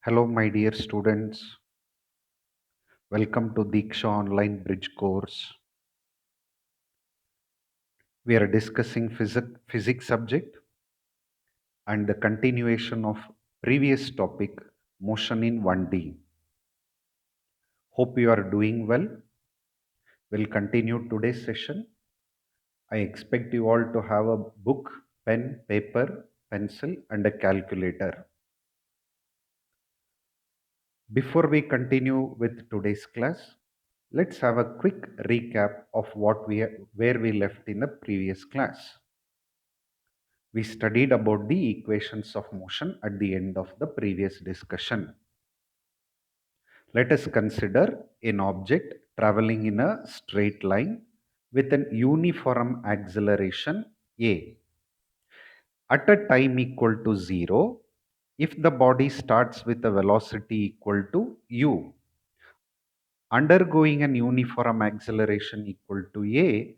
Hello, my dear students. Welcome to Deeksha online bridge course. We are discussing physics subject and the continuation of previous topic, motion in 1D. Hope you are doing well. We'll continue today's session. I expect you all to have a book, pen, paper, pencil, and a calculator. Before we continue with today's class, let's have a quick recap of where we left in the previous class. We studied about the equations of motion at the end of the previous discussion. Let us consider an object traveling in a straight line with an uniform acceleration a. At a time equal to 0, if the body starts with a velocity equal to u, undergoing an uniform acceleration equal to a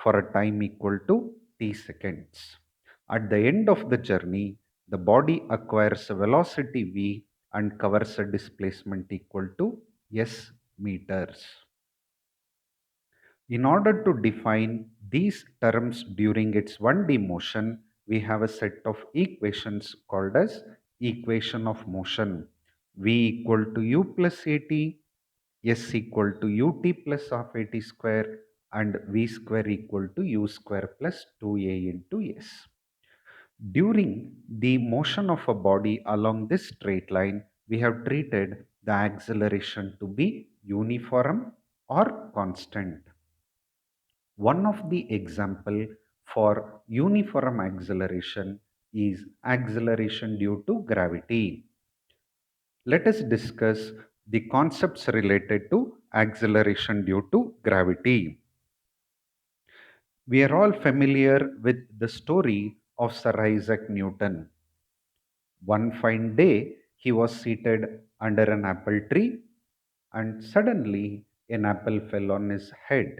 for a time equal to t seconds. At the end of the journey, the body acquires a velocity v and covers a displacement equal to s meters. In order to define these terms during its 1D motion, we have a set of equations called as equation of motion. V equal to u plus at, s equal to ut plus half at square, and v square equal to u square plus 2a into s. During the motion of a body along this straight line, we have treated the acceleration to be uniform or constant. One of the example for uniform acceleration is acceleration due to gravity. Let us discuss the concepts related to acceleration due to gravity. We are all familiar with the story of Sir Isaac Newton. One fine day, he was seated under an apple tree and suddenly an apple fell on his head.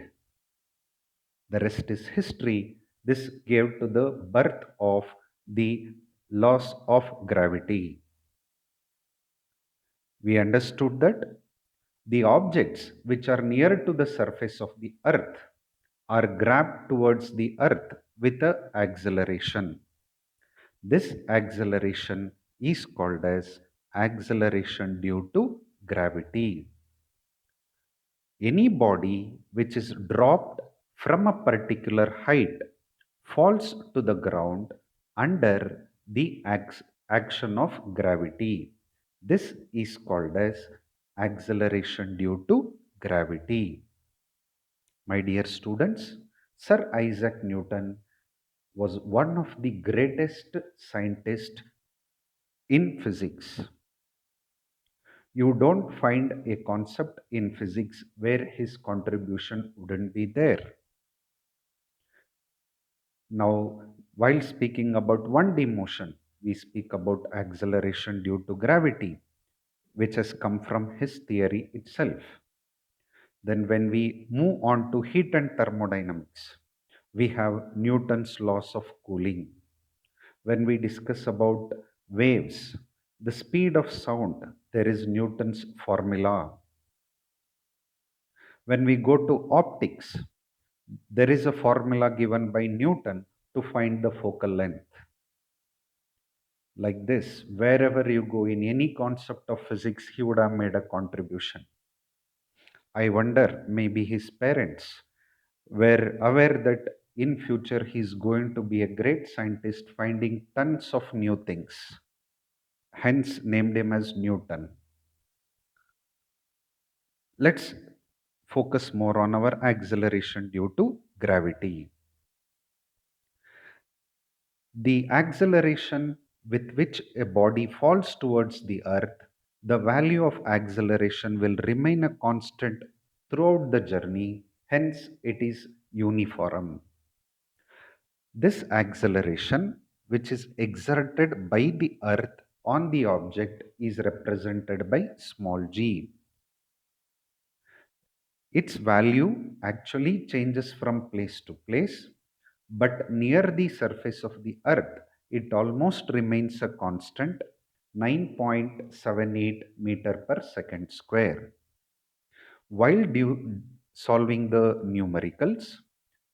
The rest is history. This gave to the birth of the laws of gravity. We understood that the objects which are near to the surface of the earth are grabbed towards the earth with a acceleration. This acceleration is called as acceleration due to gravity. Any body which is dropped from a particular height falls to the ground under the action of gravity. This is called as acceleration due to gravity. My dear students, Sir Isaac Newton was one of the greatest scientists in physics. You don't find a concept in physics where his contribution wouldn't be there. Now, while speaking about 1D motion, we speak about acceleration due to gravity, which has come from his theory itself. Then, when we move on to heat and thermodynamics, we have Newton's laws of cooling. When we discuss about waves, the speed of sound, there is Newton's formula. When we go to optics, there is a formula given by Newton to find the focal length. Like this, wherever you go in any concept of physics, he would have made a contribution. I wonder, maybe his parents were aware that in future he's going to be a great scientist finding tons of new things. Hence named him as Newton. Let's focus more on our acceleration due to gravity. The acceleration with which a body falls towards the earth, the value of acceleration will remain a constant throughout the journey, hence, it is uniform. This acceleration, which is exerted by the earth on the object, is represented by small g. Its value actually changes from place to place, but near the surface of the earth, it almost remains a constant. 9.78 meter per second square. While solving the numericals,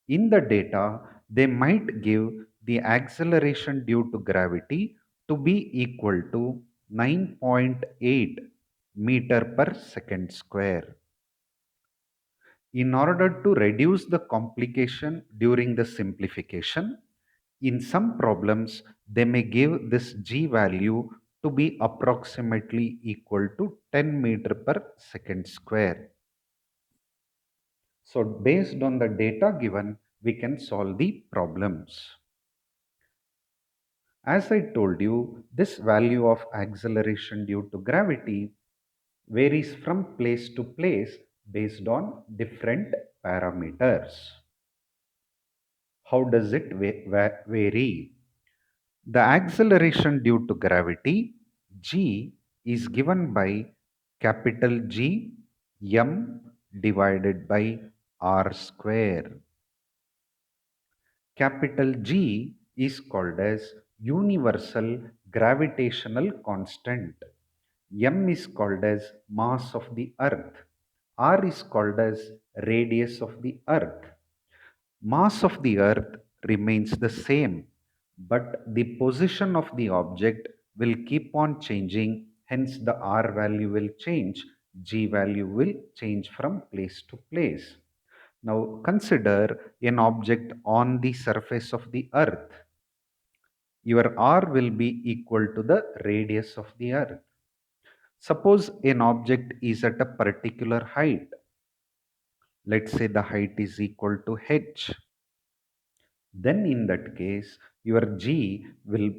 in the data, they might give the acceleration due to gravity to be equal to 9.8 meter per second square. In order to reduce the complication during the simplification, in some problems, they may give this g value to be approximately equal to 10 meter per second square. So based on the data given, we can solve the problems. As I told you, this value of acceleration due to gravity varies from place to place based on different parameters. How does it vary? The acceleration due to gravity, g, is given by capital G m divided by r square. Capital G is called as universal gravitational constant. M is called as mass of the earth. R is called as radius of the earth. Mass of the earth remains the same, but the position of the object will keep on changing, hence the R value will change, G value will change from place to place. Now consider an object on the surface of the earth. Your R will be equal to the radius of the earth. Suppose an object is at a particular height. Let's say the height is equal to h. Then in that case, your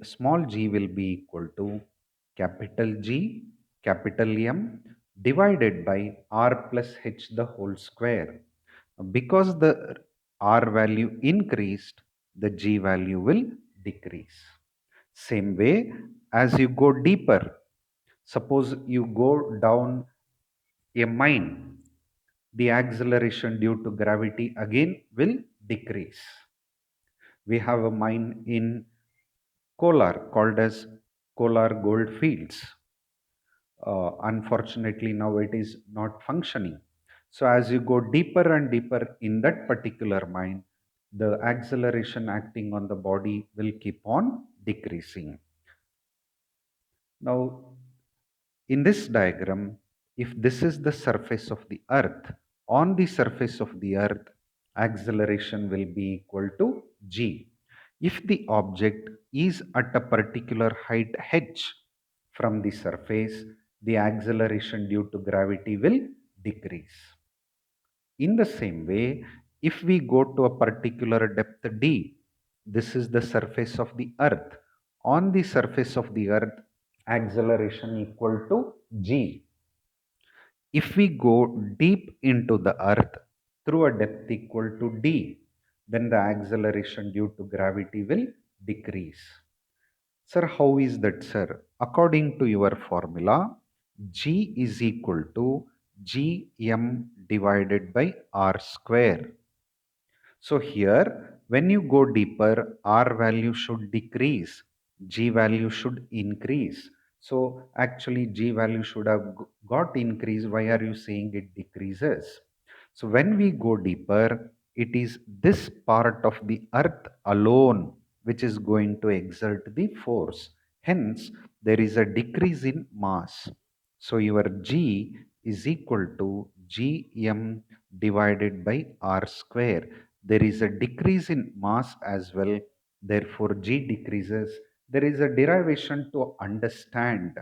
small g will be equal to capital G, capital M divided by R plus h the whole square. Because the R value increased, the G value will decrease. Same way, as you go deeper, suppose you go down a mine, the acceleration due to gravity again will decrease. We have a mine in Kolar called as Kolar Gold Fields. Unfortunately, now it is not functioning. So as you go deeper and deeper in that particular mine, the acceleration acting on the body will keep on decreasing. Now, in this diagram, if this is the surface of the earth, on the surface of the earth, acceleration will be equal to g. If the object is at a particular height h from the surface, the acceleration due to gravity will decrease. In the same way, if we go to a particular depth d, this is the surface of the earth. On the surface of the earth, acceleration equal to g. If we go deep into the earth through a depth equal to d, then the acceleration due to gravity will decrease. Sir, how is that, sir? According to your formula, g is equal to gm divided by r square. So here, when you go deeper, R value should decrease, G value should increase. So actually G value should have got increase. Why are you saying it decreases? So when we go deeper, it is this part of the earth alone which is going to exert the force. Hence, there is a decrease in mass. So your G is equal to Gm divided by R square. There is a decrease in mass as well, therefore G decreases. There is a derivation to understand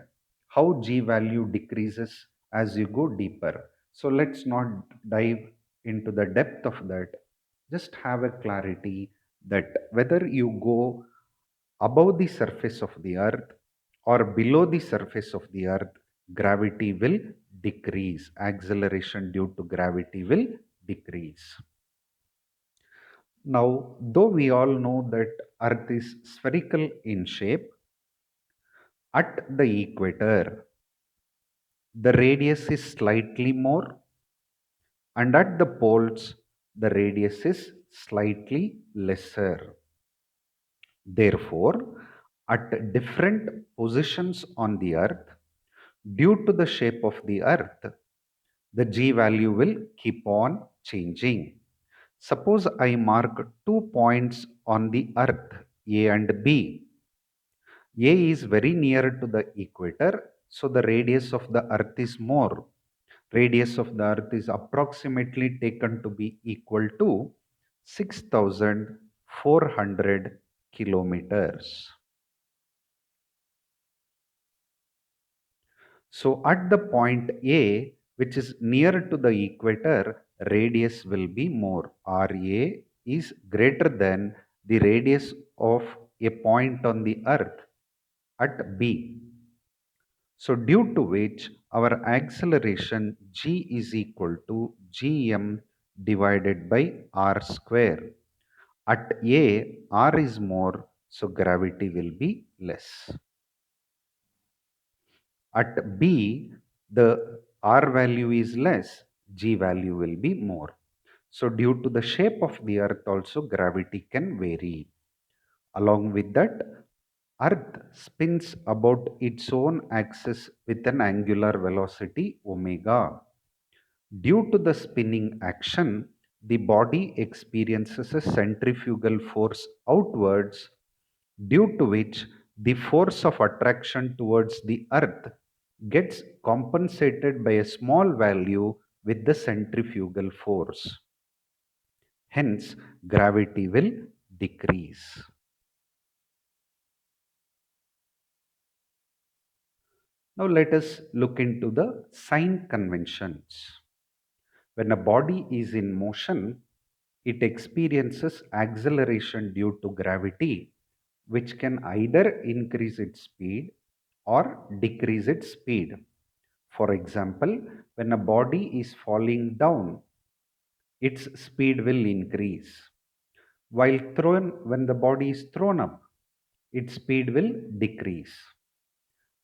how G value decreases as you go deeper. So let's not dive into the depth of that. Just have a clarity that whether you go above the surface of the earth or below the surface of the earth, gravity will decrease. Acceleration due to gravity will decrease. Now, though we all know that Earth is spherical in shape, at the equator, the radius is slightly more, and at the poles, the radius is slightly lesser. Therefore, at different positions on the earth, due to the shape of the earth, the g value will keep on changing. Suppose I mark 2 points on the earth, A and B. A is very near to the equator, so the radius of the earth is more. Radius of the earth is approximately taken to be equal to 6,400 kilometers. So at the point A, which is near to the equator, radius will be more. RA is greater than the radius of a point on the earth at B. So due to which our acceleration g is equal to gm divided by r square. At A, r is more, so gravity will be less. At B, the r value is less, g value will be more. So due to the shape of the earth also gravity can vary. Along with that, earth spins about its own axis with an angular velocity omega. Due to the spinning action, the body experiences a centrifugal force outwards, due to which the force of attraction towards the earth gets compensated by a small value with the centrifugal force. Hence, gravity will decrease. Now, let us look into the sign conventions. When a body is in motion, it experiences acceleration due to gravity, which can either increase its speed or decrease its speed. For example, when a body is falling down, its speed will increase. When the body is thrown up, its speed will decrease.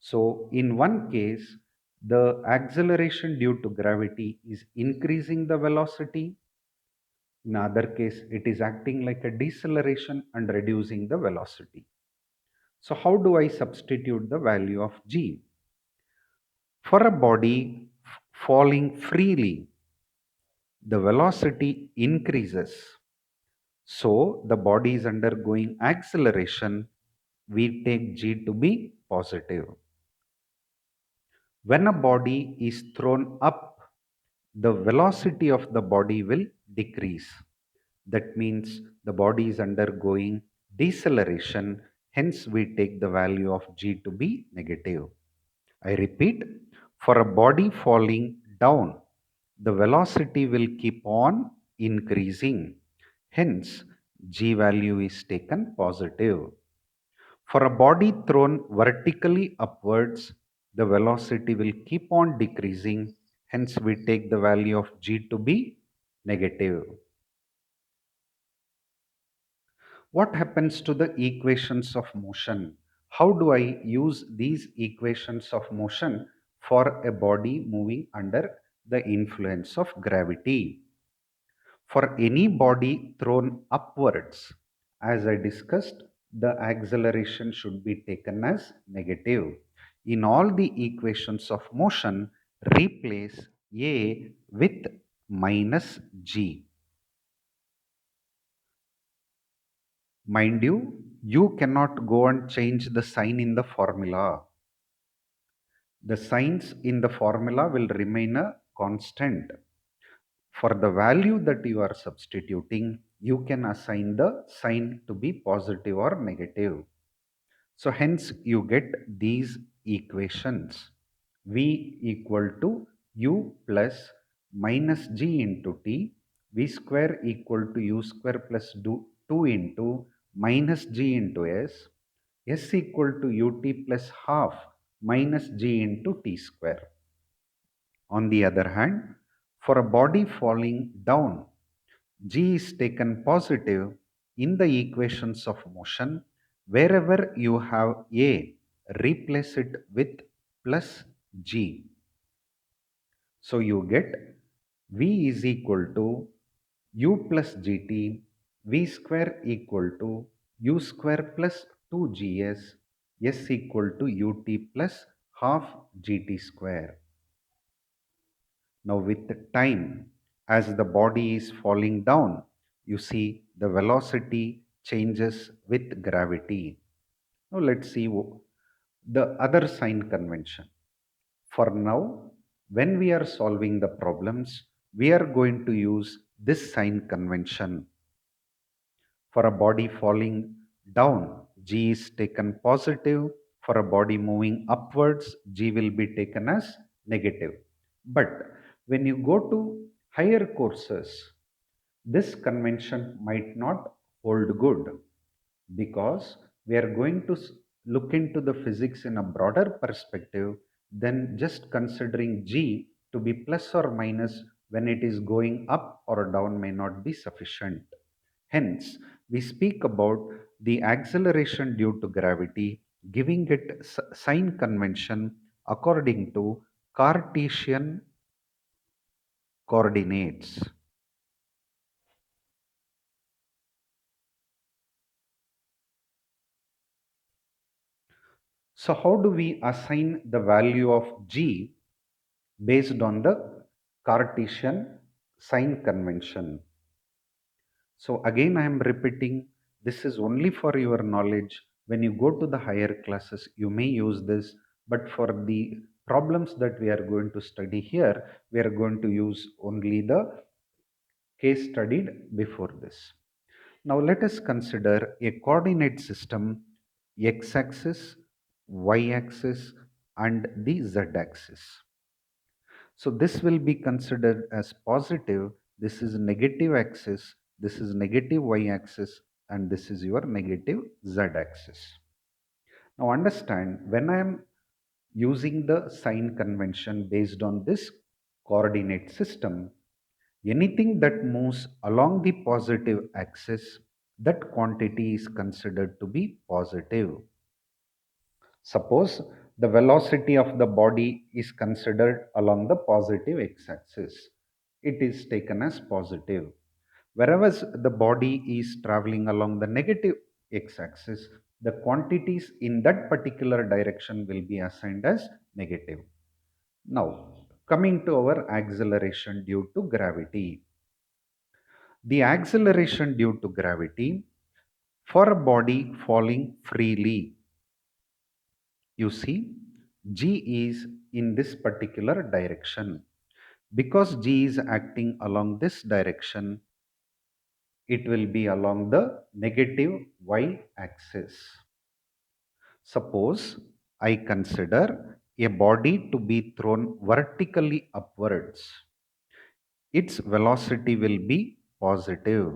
So, in one case, the acceleration due to gravity is increasing the velocity. In other case, it is acting like a deceleration and reducing the velocity. So how do I substitute the value of g? For a body falling freely, the velocity increases. So the body is undergoing acceleration. We take g to be positive. When a body is thrown up, the velocity of the body will decrease. That means the body is undergoing deceleration, hence we take the value of g to be negative. I repeat, for a body falling down, the velocity will keep on increasing. Hence, g value is taken positive. For a body thrown vertically upwards, the velocity will keep on decreasing. Hence, we take the value of g to be negative. What happens to the equations of motion? How do I use these equations of motion for a body moving under the influence of gravity? For any body thrown upwards, as I discussed, the acceleration should be taken as negative. In all the equations of motion, replace A with minus G. Mind you, you cannot go and change the sign in the formula. The signs in the formula will remain a constant. For the value that you are substituting, you can assign the sign to be positive or negative. So hence you get these equations. V equal to u plus minus g into t, v square equal to u square plus 2 into minus g into s equal to ut plus half minus g into t square. On the other hand, for a body falling down, g is taken positive in the equations of motion. Wherever you have a, replace it with plus g. So you get v is equal to u plus gt, v square equal to u square plus 2gs S equal to ut plus half gt square. Now, with the time, as the body is falling down, you see the velocity changes with gravity. Now, let's see the other sign convention. For now, when we are solving the problems, we are going to use this sign convention. For a body falling down, G is taken positive. For a body moving upwards, G will be taken as negative. But when you go to higher courses, this convention might not hold good, because we are going to look into the physics in a broader perspective than just considering G to be plus or minus when it is going up or down may not be sufficient. Hence, we speak about the acceleration due to gravity, giving it sign convention according to Cartesian coordinates. So, how do we assign the value of G based on the Cartesian sign convention? So, again, I am repeating, this is only for your knowledge. When you go to the higher classes, you may use this, but for the problems that we are going to study here, we are going to use only the case studied before this. Now, let us consider a coordinate system, x axis, y axis, and the z axis. So this will be considered as positive. This is negative axis. This is negative y axis, and this is your negative z axis. Now understand, when I am using the sign convention based on this coordinate system, anything that moves along the positive axis, that quantity is considered to be positive. Suppose the velocity of the body is considered along the positive x-axis. It is taken as positive. Whereas the body is traveling along the negative x-axis, the quantities in that particular direction will be assigned as negative. Now, coming to our acceleration due to gravity. The acceleration due to gravity for a body falling freely, you see, G is in this particular direction. Because G is acting along this direction, it will be along the negative y axis. Suppose I consider a body to be thrown vertically upwards. Its velocity will be positive.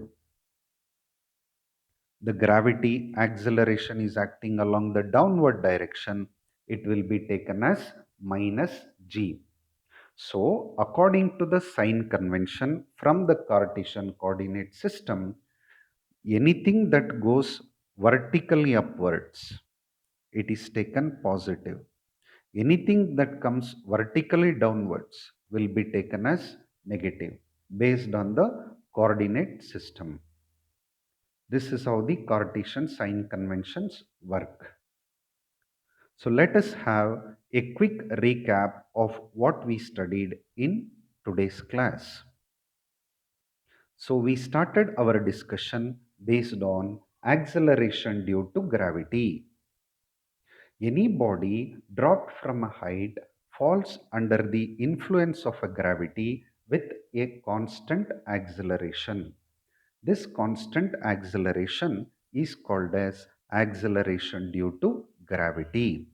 The gravity acceleration is acting along the downward direction. It will be taken as minus G. So, according to the sign convention from the Cartesian coordinate system, anything that goes vertically upwards, it is taken positive. Anything that comes vertically downwards will be taken as negative based on the coordinate system. This is how the Cartesian sign conventions work. So let us have a quick recap of what we studied in today's class. So we started our discussion based on acceleration due to gravity. Any body dropped from a height falls under the influence of a gravity with a constant acceleration. This constant acceleration is called as acceleration due to gravity.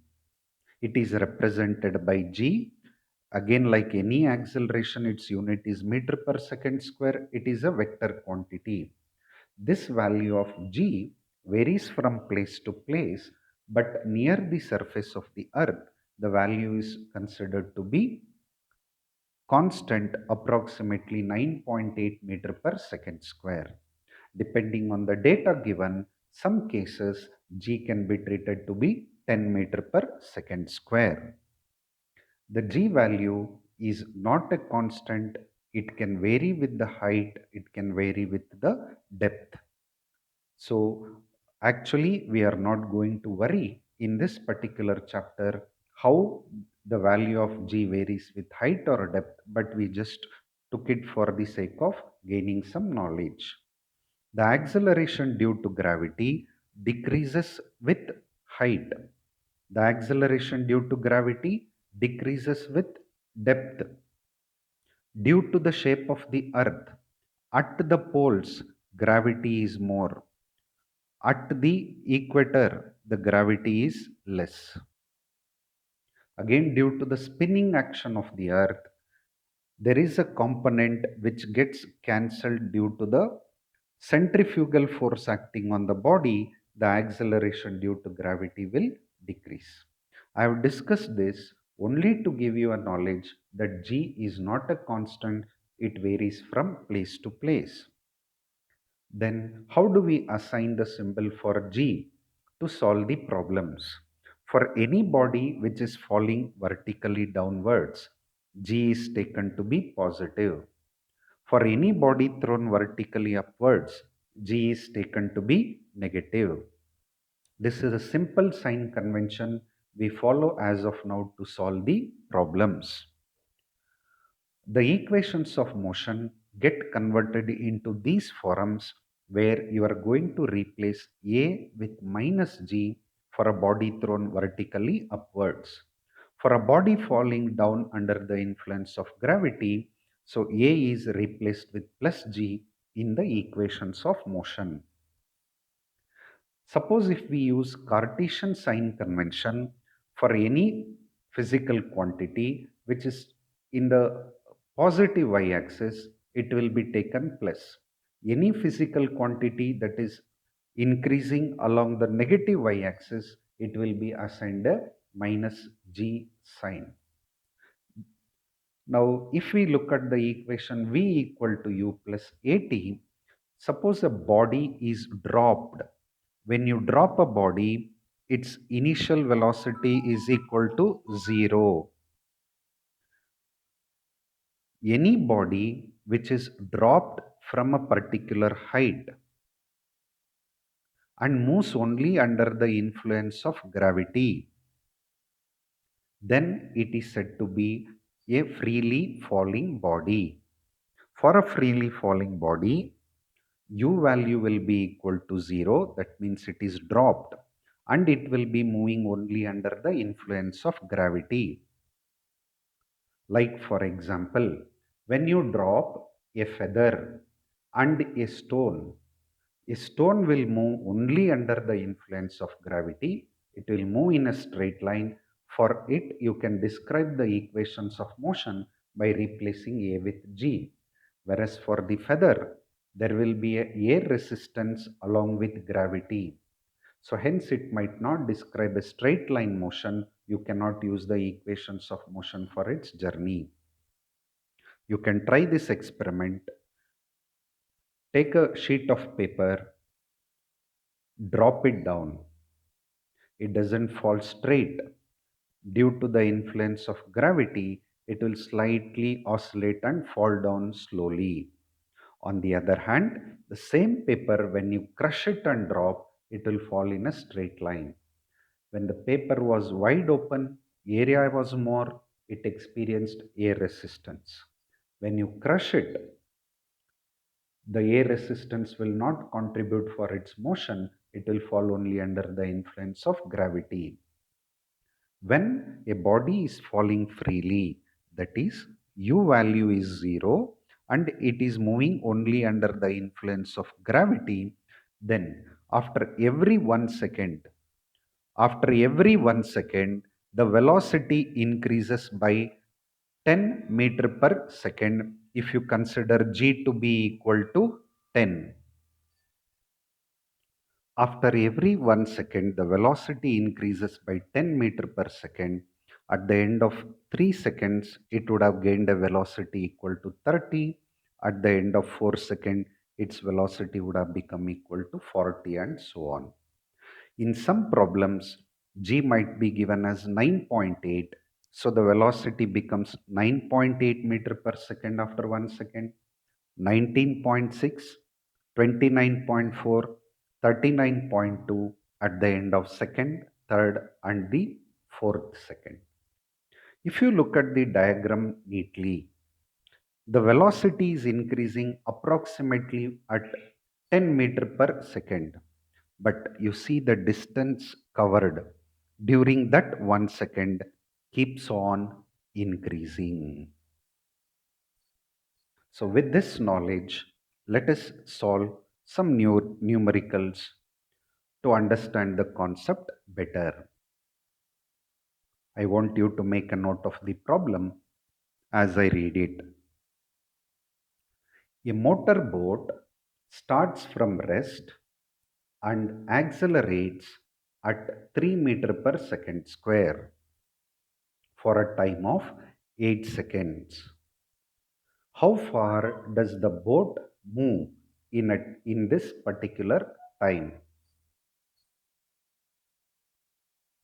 It is represented by G. Again, like any acceleration, its unit is meter per second square. It is a vector quantity. This value of G varies from place to place, but near the surface of the earth, the value is considered to be constant, approximately 9.8 meter per second square. Depending on the data given, some cases G can be treated to be 10 meter per second square. The G value is not a constant. It can vary with the height, it can vary with the depth. So actually we are not going to worry in this particular chapter how the value of g varies with height or depth, but we just took it for the sake of gaining some knowledge. The acceleration due to gravity decreases with height. The acceleration due to gravity decreases with depth due to the shape of the earth. At the poles, gravity is more. At the equator, the gravity is less. Again, due to the spinning action of the earth, there is a component which gets cancelled due to the centrifugal force acting on the body. The acceleration due to gravity will decrease. I have discussed this only to give you a knowledge that g is not a constant, it varies from place to place. Then, how do we assign the symbol for g to solve the problems? For any body which is falling vertically downwards, g is taken to be positive. For any body thrown vertically upwards, g is taken to be negative. This is a simple sign convention we follow as of now to solve the problems. The equations of motion get converted into these forms where you are going to replace A with minus G for a body thrown vertically upwards. For a body falling down under the influence of gravity, so A is replaced with plus G in the equations of motion. Suppose if we use Cartesian sign convention for any physical quantity which is in the positive y-axis, it will be taken plus. Any physical quantity that is increasing along the negative y-axis, it will be assigned a minus g sign. Now, if we look at the equation v equal to u plus at, suppose a body is dropped. When you drop a body, its initial velocity is equal to 0. Any body which is dropped from a particular height and moves only under the influence of gravity, then it is said to be a freely falling body. For a freely falling body, u value will be equal to 0. That means it is dropped and it will be moving only under the influence of gravity. Like for example, when you drop a feather and a stone will move only under the influence of gravity. It will move in a straight line. For it, you can describe the equations of motion by replacing A with G. Whereas for the feather, there will be a air resistance along with gravity. So hence it might not describe a straight line motion. You cannot use the equations of motion for its journey. You can try this experiment. Take a sheet of paper, drop it down. It doesn't fall straight. Due to the influence of gravity, it will slightly oscillate and fall down slowly. On the other hand, the same paper, when you crush it and drop, it will fall in a straight line. When the paper was wide open, area was more, it experienced air resistance. When you crush it, the air resistance will not contribute for its motion, it will fall only under the influence of gravity. When a body is falling freely, that is, u value is 0 and it is moving only under the influence of gravity, then after every 1 second, the velocity increases by 10 meter per second if you consider g to be equal to 10. After every 1 second, the velocity increases by 10 meter per second. At the end of 3 seconds, it would have gained a velocity equal to 30. At the end of 4 seconds, its velocity would have become equal to 40 and so on. In some problems, g might be given as 9.8. So the velocity becomes 9.8 meter per second after 1 second. 19.6, 29.4, 39.2 at the end of second. third, and the fourth second. If you look at the diagram neatly, the velocity is increasing approximately at 10 meter per second, but you see the distance covered during that 1 second keeps on increasing. So, with this knowledge, let us solve some new numericals to understand the concept better. I want you to make a note of the problem as I read it. A motor boat starts from rest and accelerates at 3 meter per second square for a time of 8 seconds. How far does the boat move in this particular time?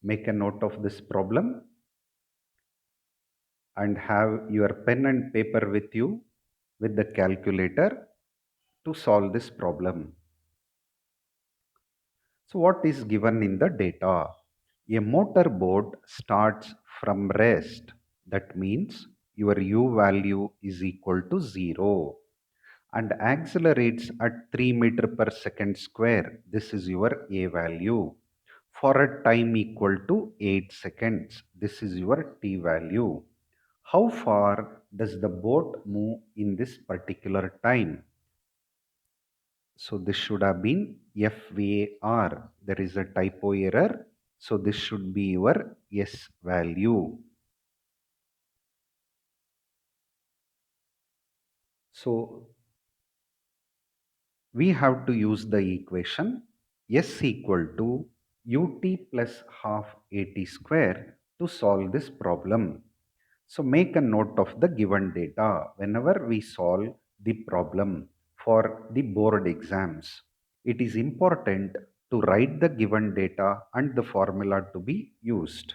Make a note of this problem and have your pen and paper with you with the calculator to solve this problem. So, what is given in the data? A motorboat starts from rest. That means your u value is equal to 0 and accelerates at 3 meter per second square. This is your a value. For a time equal to 8 seconds. This is your t value. How far does the boat move in this particular time? So this should have been FAR. There is a typo error. So this should be your S value. So we have to use the equation S equal to ut plus half at square to solve this problem. So make a note of the given data whenever we solve the problem for the board exams. It is important to write the given data and the formula to be used.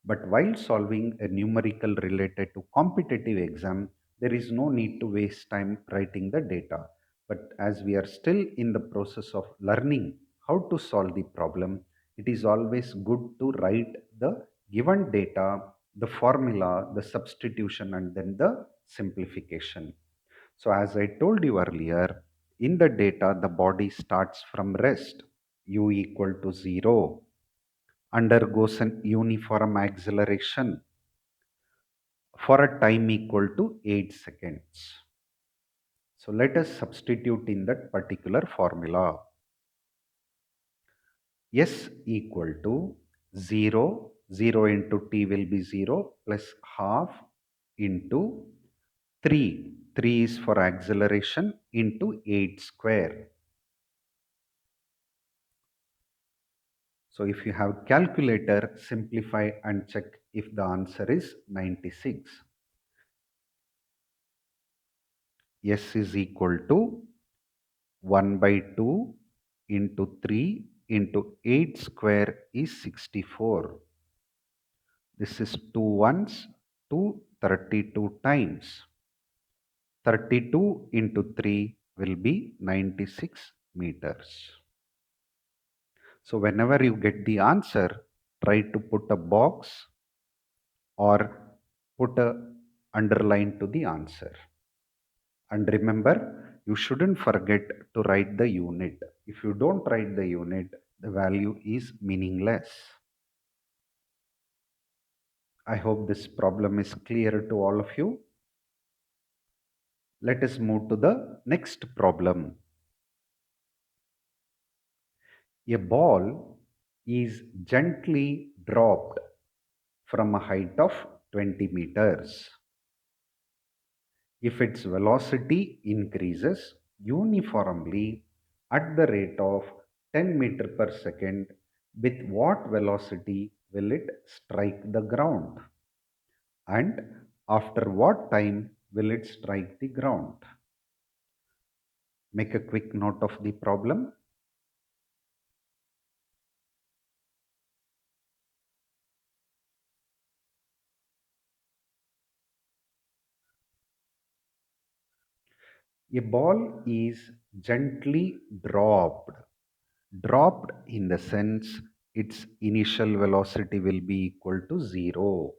But while solving a numerical related to competitive exam, there is no need to waste time writing the data. But as we are still in the process of learning how to solve the problem, it is always good to write the given data, the formula, the substitution, and then the simplification. So, as I told you earlier, in the data, the body starts from rest, u equal to 0, undergoes an uniform acceleration for a time equal to 8 seconds. So let us substitute in that particular formula. S equal to 0, 0 into t will be 0 plus half into 3. 3 is for acceleration into 8 square. So if you have calculator, simplify and check if the answer is 96. S is equal to 1 by 2 into 3 into 8 square is 64. This is 2 ones, 2 32 times. 32 into 3 will be 96 meters. So whenever you get the answer, try to put a box or put a underline to the answer. And remember, you shouldn't forget to write the unit. If you don't write the unit, the value is meaningless. I hope this problem is clear to all of you. Let us move to the next problem. A ball is gently dropped from a height of 20 meters. If its velocity increases uniformly at the rate of 10 meter per second, with what velocity will it strike the ground? And after what time will it strike the ground? Make a quick note of the problem. A ball is gently dropped. Dropped in the sense its initial velocity will be equal to 0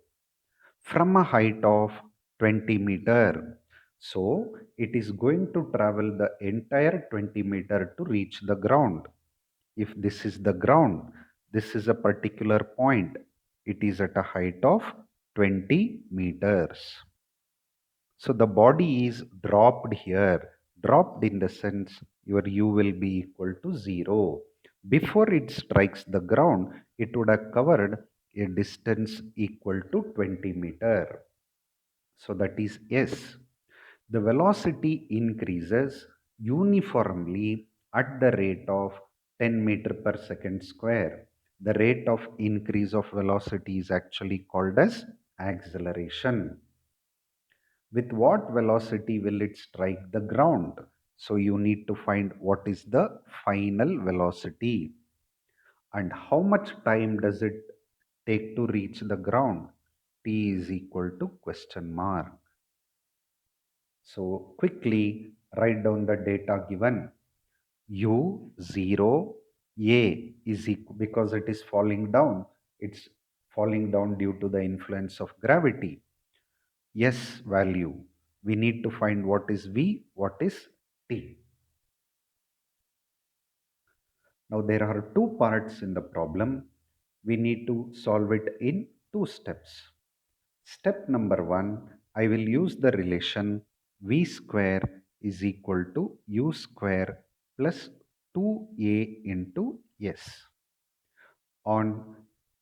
from a height of 20 meter. So it is going to travel the entire 20 meter to reach the ground. If this is the ground, this is a particular point. It is at a height of 20 meters. So the body is dropped here. Dropped in the sense your u will be equal to 0. Before it strikes the ground, it would have covered a distance equal to 20 meter. So that is S. The velocity increases uniformly at the rate of 10 meter per second square. The rate of increase of velocity is actually called as acceleration. With what velocity will it strike the ground? So you need to find what is the final velocity and how much time does it take to reach the ground? T is equal to question mark. So quickly write down the data given. U 0 A is equal because it is falling down. It's falling down due to the influence of gravity. S value. We need to find what is V, what is T. Now there are two parts in the problem. We need to solve it in two steps. Step number one, I will use the relation V square is equal to U square plus 2A into S. On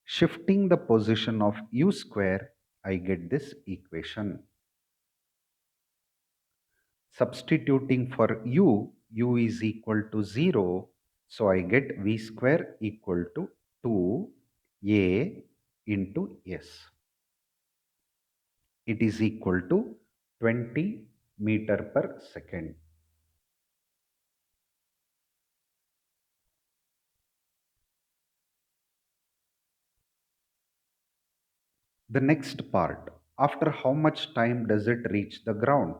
shifting the position of U square, I get this equation. Substituting for u is equal to 0. So I get v square equal to 2a into s. It is equal to 20 meter per second. The next part, after how much time does it reach the ground?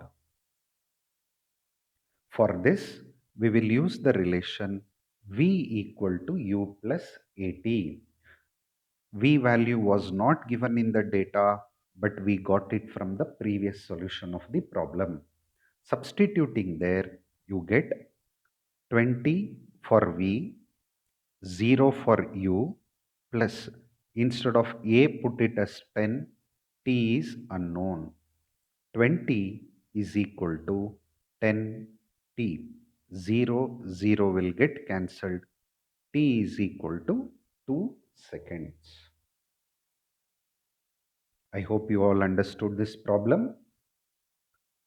For this, we will use the relation v equal to u plus at. V value was not given in the data, but we got it from the previous solution of the problem. Substituting there, you get 20 for V, 0 for U, plus instead of A, put it as 10, T is unknown. 20 is equal to 10T. 0, 0 will get cancelled. T is equal to 2 seconds. I hope you all understood this problem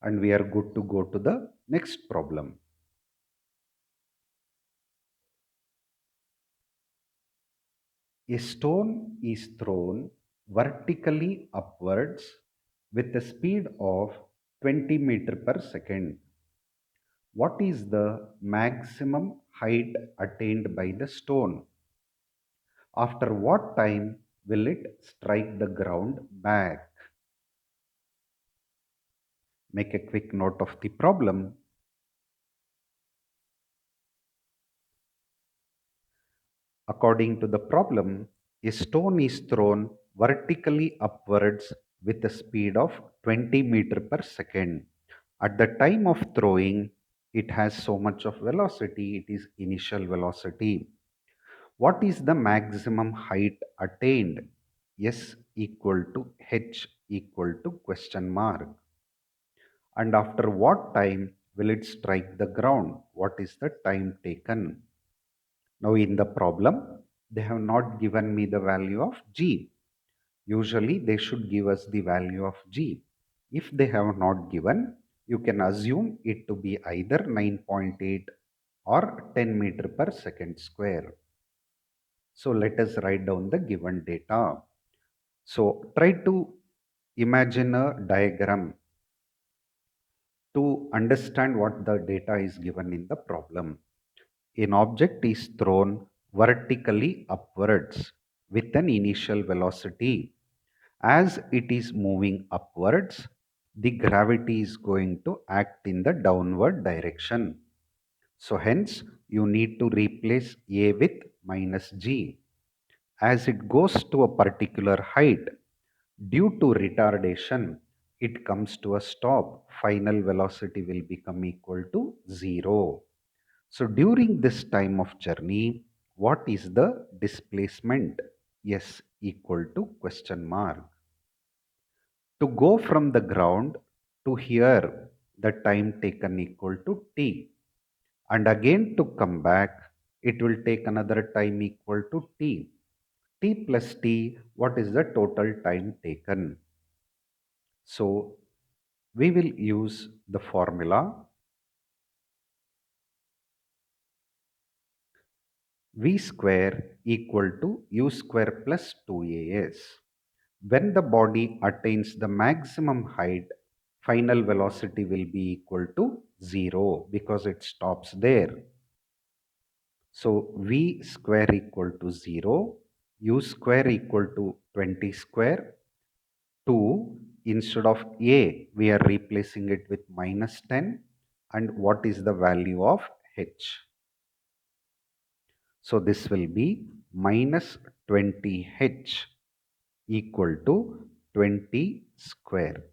and we are good to go to the next problem. A stone is thrown vertically upwards with a speed of 20 meter per second. What is the maximum height attained by the stone? After what time will it strike the ground back? Make a quick note of the problem. According to the problem, a stone is thrown vertically upwards with a speed of 20 meter per second. At the time of throwing, it has so much of velocity, it is initial velocity. What is the maximum height attained? S equal to H equal to question mark. And after what time will it strike the ground? What is the time taken? Now in the problem, they have not given me the value of g. Usually they should give us the value of g. If they have not given, you can assume it to be either 9.8 or 10 meter per second square. So let us write down the given data. So try to imagine a diagram to understand what the data is given in the problem. An object is thrown vertically upwards with an initial velocity. As it is moving upwards, the gravity is going to act in the downward direction. So hence, you need to replace A with minus G. As it goes to a particular height, due to retardation, it comes to a stop. Final velocity will become equal to 0. So during this time of journey, what is the displacement? S equal to question mark. To go from the ground to here, the time taken equal to t. And again to come back, it will take another time equal to t. T plus t, what is the total time taken? So we will use the formula v square equal to u square plus 2as. When the body attains the maximum height, final velocity will be equal to 0 because it stops there. So v square equal to 0, u square equal to 20 square, 2, instead of a, we are replacing it with minus 10. And what is the value of h? So this will be minus 20h equal to 20 square.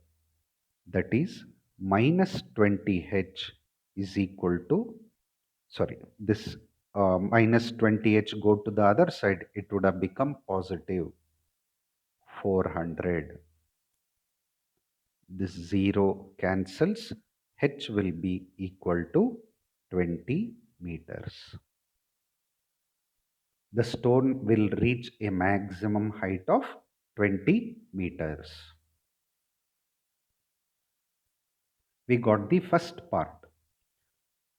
That is minus 20h is equal to, sorry, this minus 20h go to the other side, it would have become positive 400. This 0 cancels, h will be equal to 20 meters. The stone will reach a maximum height of 20 meters. We got the first part.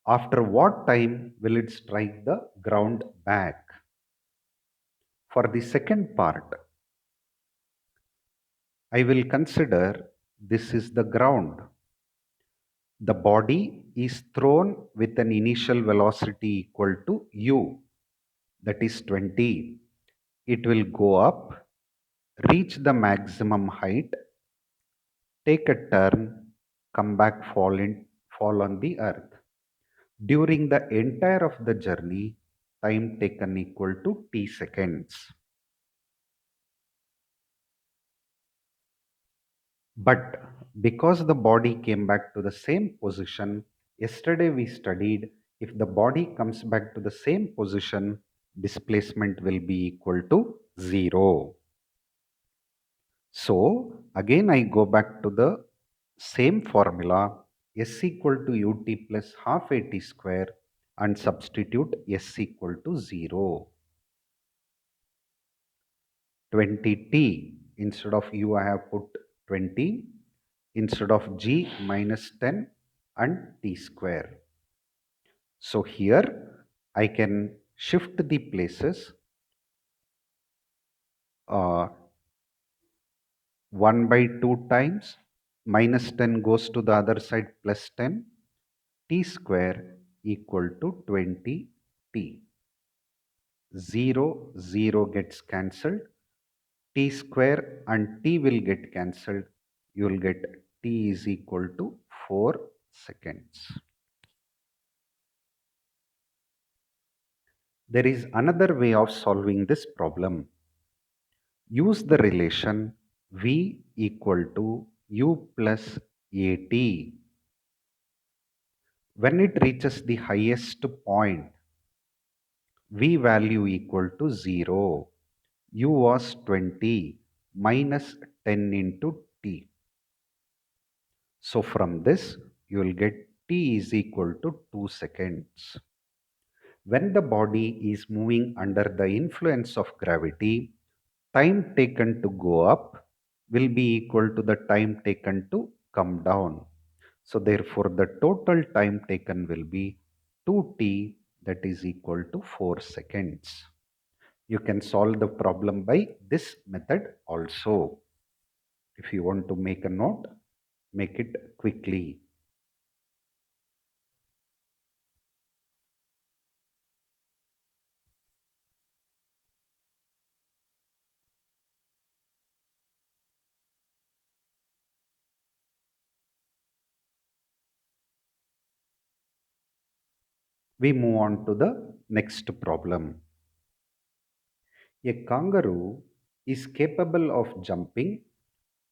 After what time will it strike the ground back? For the second part, I will consider this is the ground. The body is thrown with an initial velocity equal to u, that is 20. It will go up, reach the maximum height, take a turn, come back, fall on the earth. During the entire of the journey, time taken equal to t seconds. But because the body came back to the same position, yesterday we studied if the body comes back to the same position, displacement will be equal to 0. So again I go back to the same formula, s equal to ut plus half at square, and substitute s equal to 0. 20t, instead of u I have put 20, instead of g minus 10 and t square. So here I can shift the places. 1 by 2 times minus 10 goes to the other side plus 10, t square equal to 20t. 0, 0 gets cancelled. T square and t will get cancelled. You will get t is equal to 4 seconds. There is another way of solving this problem. Use the relation v equal to u plus at. When it reaches the highest point, v value equal to 0. U was 20 minus 10 into t. So from this, you will get t is equal to 2 seconds. When the body is moving under the influence of gravity, time taken to go up will be equal to the time taken to come down. So therefore, the total time taken will be 2t, that is equal to 4 seconds. You can solve the problem by this method also. If you want to make a note, make it quickly. We move on to the next problem. A kangaroo is capable of jumping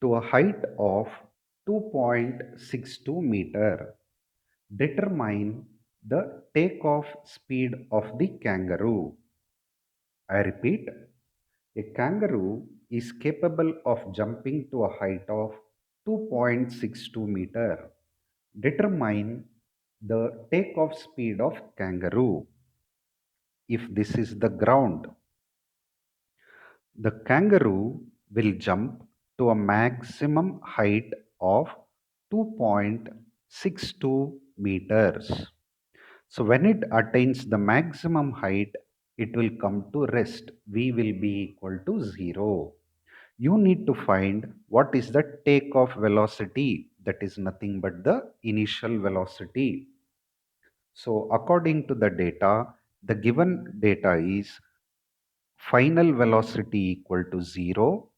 to a height of 2.62 meter. Determine the takeoff speed of the kangaroo. I repeat, a kangaroo is capable of jumping to a height of 2.62 meter. Determine the takeoff speed of kangaroo. If this is the ground, the kangaroo will jump to a maximum height of 2.62 meters. So when it attains the maximum height, it will come to rest. V will be equal to 0. You need to find what is the takeoff velocity. That is nothing but the initial velocity. So according to the data, the given data is final velocity equal to 0.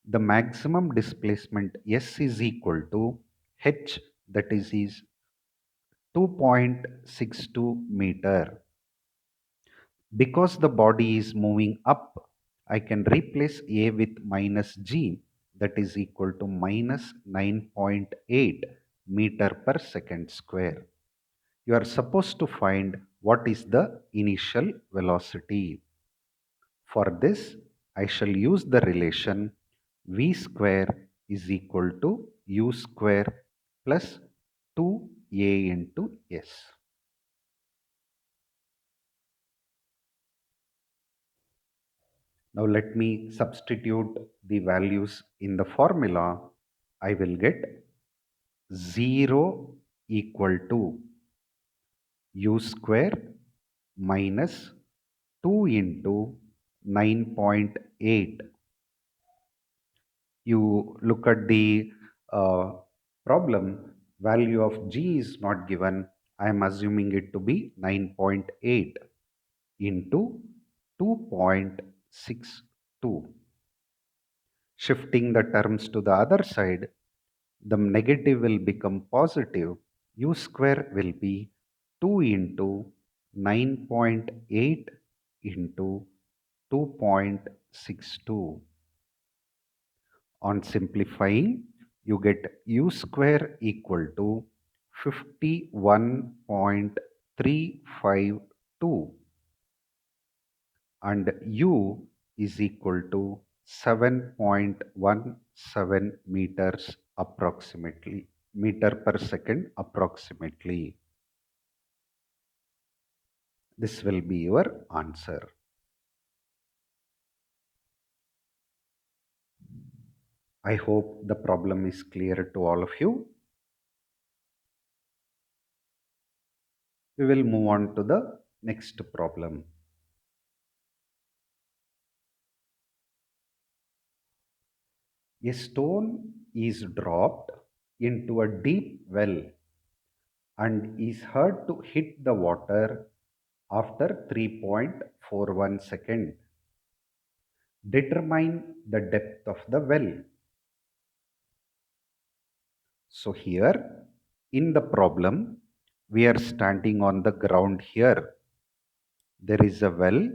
The maximum displacement S is equal to H, that is 2.62 meter. Because the body is moving up, I can replace A with minus G, that is equal to minus 9.8 meter per second square. You are supposed to find what is the initial velocity. For this, I shall use the relation V square is equal to U square plus 2A into S. Now let me substitute the values in the formula. I will get 0 equal to U square minus 2 into 9.8. You look at the uh, problem, value of G is not given. I am assuming it to be 9.8 into 2.62. Shifting the terms to the other side, the negative will become positive. U square will be 2 into 9.8 into 2.62. On simplifying, you get U square equal to 51.352 and U is equal to 7.17 meters approximately, meter per second approximately. This will be your answer. I hope the problem is clear to all of you. We will move on to the next problem. A stone is dropped into a deep well and is heard to hit the water after 3.41 seconds. Determine the depth of the well. So here in the problem, we are standing on the ground here. There is a well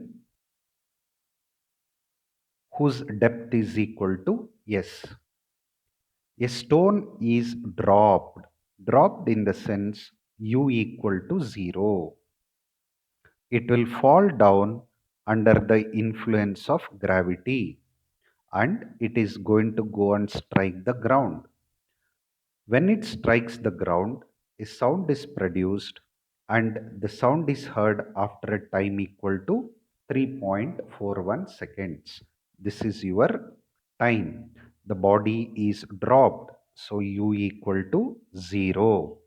whose depth is equal to S. A stone is dropped in the sense U equal to 0. It will fall down under the influence of gravity and it is going to go and strike the ground. When it strikes the ground, a sound is produced and the sound is heard after a time equal to 3.41 seconds. This is your time. The body is dropped, so U equal to 0.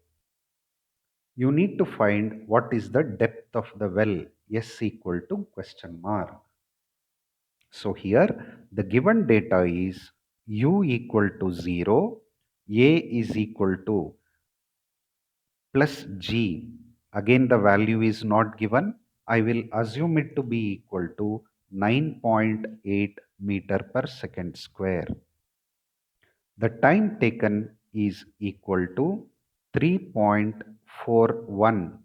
You need to find what is the depth of the well. S equal to question mark. So here the given data is U equal to 0, A is equal to plus G. Again the value is not given. I will assume it to be equal to 9.8 meter per second square. The time taken is equal to 3.41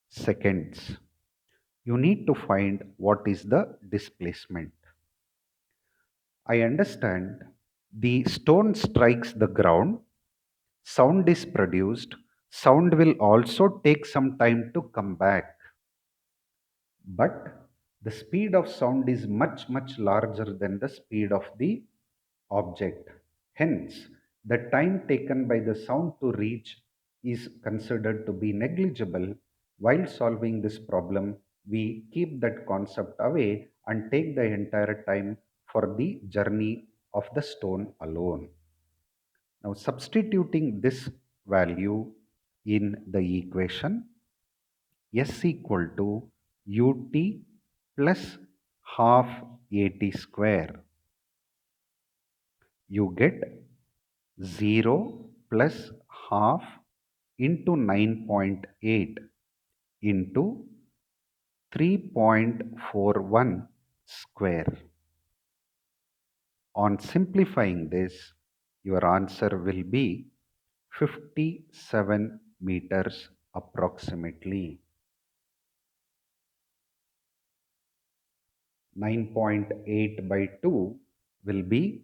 seconds. You need to find what is the displacement. I understand the stone strikes the ground, sound is produced, sound will also take some time to come back. But the speed of sound is much, much larger than the speed of the object. Hence, the time taken by the sound to reach is considered to be negligible. While solving this problem, we keep that concept away and take the entire time for the journey of the stone alone. Now, substituting this value in the equation, S equal to ut plus half at square, you get 0 plus half into 9.8 into 3.41 square. On simplifying this, your answer will be 57 meters approximately. 9.8 by 2 will be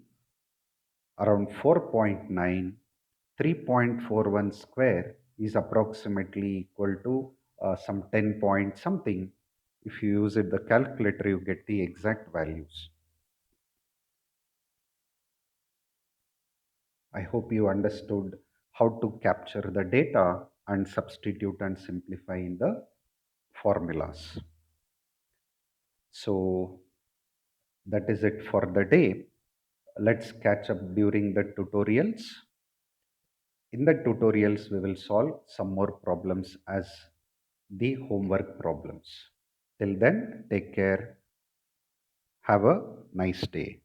around 4.9. 3.41 square is approximately equal to some 10 point something. If you use it the calculator, you get the exact values. I hope you understood how to capture the data and substitute and simplify in the formulas. So that is it for the day. Let's catch up during the tutorials. In the tutorials, we will solve some more problems as the homework problems. Till then, take care. Have a nice day.